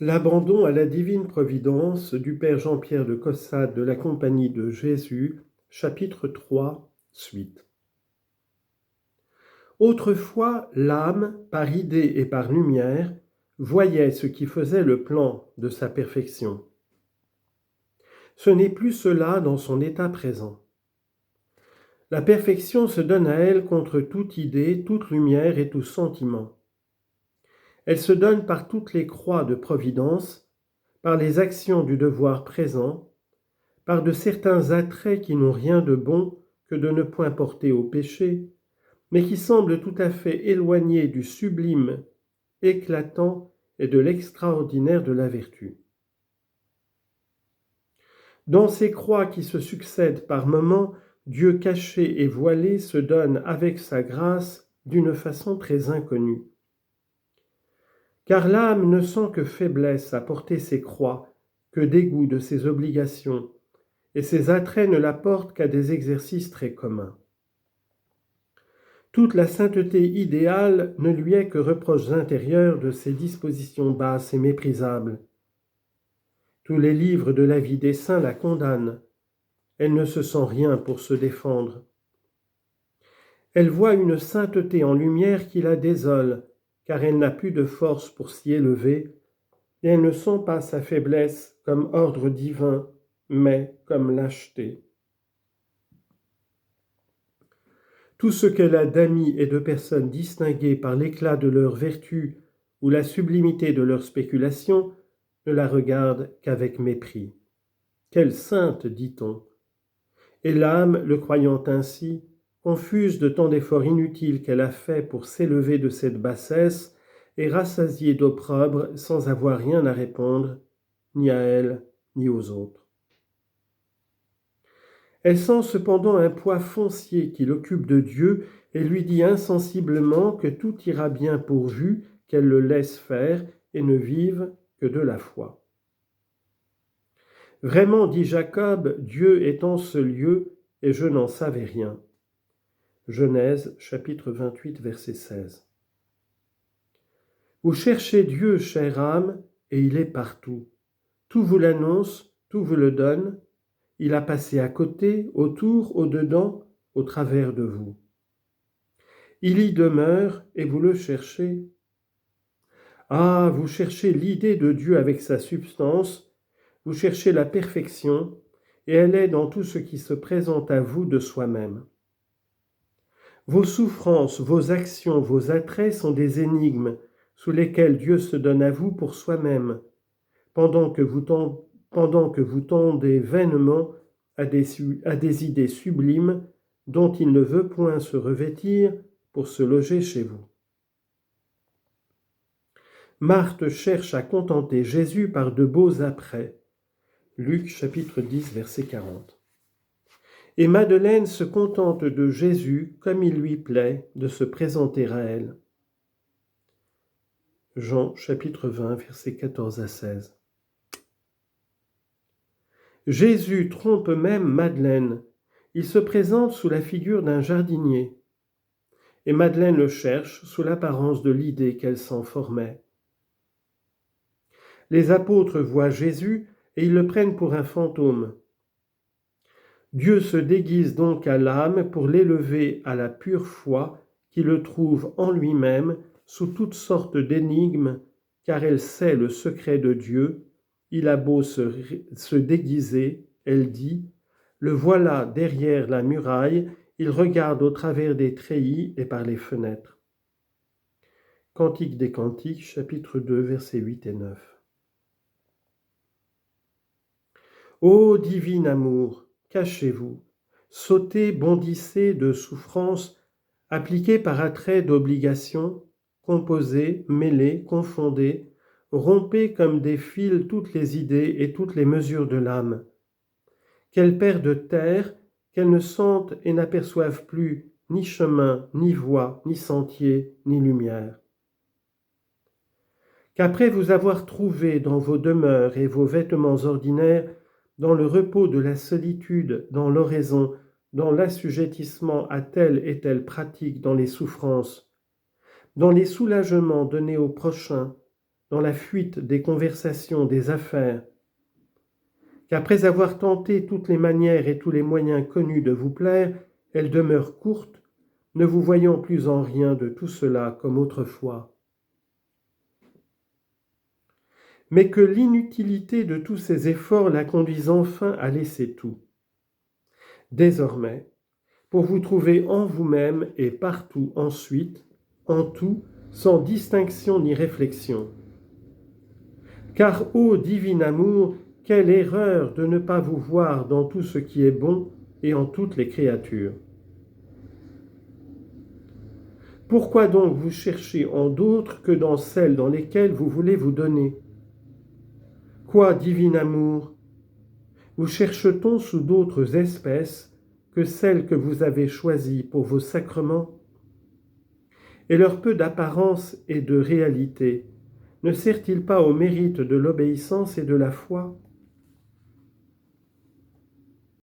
L'abandon à la divine providence du Père Jean-Pierre de Caussade de la Compagnie de Jésus, chapitre 3, suite. Autrefois, l'âme, par idée et par lumière, voyait ce qui faisait le plan de sa perfection. Ce n'est plus cela dans son état présent. La perfection se donne à elle contre toute idée, toute lumière et tout sentiment. Elle se donne par toutes les croix de providence, par les actions du devoir présent, par de certains attraits qui n'ont rien de bon que de ne point porter au péché, mais qui semblent tout à fait éloignés du sublime, éclatant et de l'extraordinaire de la vertu. Dans ces croix qui se succèdent par moments, Dieu caché et voilé se donne avec sa grâce d'une façon très inconnue. Car l'âme ne sent que faiblesse à porter ses croix, que dégoût de ses obligations, et ses attraits ne la portent qu'à des exercices très communs. Toute la sainteté idéale ne lui est que reproches intérieurs de ses dispositions basses et méprisables. Tous les livres de la vie des saints la condamnent. Elle ne se sent rien pour se défendre. Elle voit une sainteté en lumière qui la désole, car elle n'a plus de force pour s'y élever, et elle ne sent pas sa faiblesse comme ordre divin, mais comme lâcheté. Tout ce qu'elle a d'amis et de personnes distinguées par l'éclat de leurs vertus ou la sublimité de leurs spéculations ne la regarde qu'avec mépris. Quelle sainte, dit-on. Et l'âme, le croyant ainsi, confuse de tant d'efforts inutiles qu'elle a faits pour s'élever de cette bassesse, est rassasiée d'opprobre sans avoir rien à répondre, ni à elle, ni aux autres. Elle sent cependant un poids foncier qui l'occupe de Dieu et lui dit insensiblement que tout ira bien pourvu qu'elle le laisse faire et ne vive que de la foi. Vraiment, dit Jacob, Dieu est en ce lieu et je n'en savais rien. Genèse, chapitre 28, verset 16. Vous cherchez Dieu, chère âme, et il est partout. Tout vous l'annonce, tout vous le donne. Il a passé à côté, autour, au-dedans, au travers de vous. Il y demeure et vous le cherchez. Ah, vous cherchez l'idée de Dieu avec sa substance, vous cherchez la perfection, et elle est dans tout ce qui se présente à vous de soi-même. Vos souffrances, vos actions, vos attraits sont des énigmes sous lesquelles Dieu se donne à vous pour soi-même, pendant que vous tendez vainement à des idées sublimes dont il ne veut point se revêtir pour se loger chez vous. Marthe cherche à contenter Jésus par de beaux apprêts. Luc chapitre 10, verset 40. Et Madeleine se contente de Jésus comme il lui plaît de se présenter à elle. Jean chapitre 20, versets 14 à 16. Jésus trompe même Madeleine. Il se présente sous la figure d'un jardinier. Et Madeleine le cherche sous l'apparence de l'idée qu'elle s'en formait. Les apôtres voient Jésus et ils le prennent pour un fantôme. Dieu se déguise donc à l'âme pour l'élever à la pure foi qui le trouve en lui-même sous toutes sortes d'énigmes, car elle sait le secret de Dieu. Il a beau se déguiser, elle dit, le voilà derrière la muraille, il regarde au travers des treillis et par les fenêtres. Cantique des Cantiques, chapitre 2, versets 8 et 9. Ô divin amour, cachez-vous, sautez, bondissez de souffrances, appliquées par attrait d'obligation, composez, mêlez, confondez, rompez comme des fils toutes les idées et toutes les mesures de l'âme. Qu'elles perdent terre, qu'elles ne sentent et n'aperçoivent plus ni chemin, ni voie, ni sentier, ni lumière. Qu'après vous avoir trouvé dans vos demeures et vos vêtements ordinaires, dans le repos de la solitude, dans l'oraison, dans l'assujettissement à telle et telle pratique, dans les souffrances, dans les soulagements donnés au prochain, dans la fuite des conversations, des affaires, qu'après avoir tenté toutes les manières et tous les moyens connus de vous plaire, elle demeure courte, ne vous voyant plus en rien de tout cela comme autrefois. Mais que l'inutilité de tous ces efforts la conduise enfin à laisser tout. Désormais, pour vous trouver en vous-même et partout ensuite, en tout, sans distinction ni réflexion. Car, ô divin amour, quelle erreur de ne pas vous voir dans tout ce qui est bon et en toutes les créatures. Pourquoi donc vous cherchez en d'autres que dans celles dans lesquelles vous voulez vous donner? Quoi, divin amour? Vous cherche-t-on sous d'autres espèces que celles que vous avez choisies pour vos sacrements? Et leur peu d'apparence et de réalité ne sert-il pas au mérite de l'obéissance et de la foi?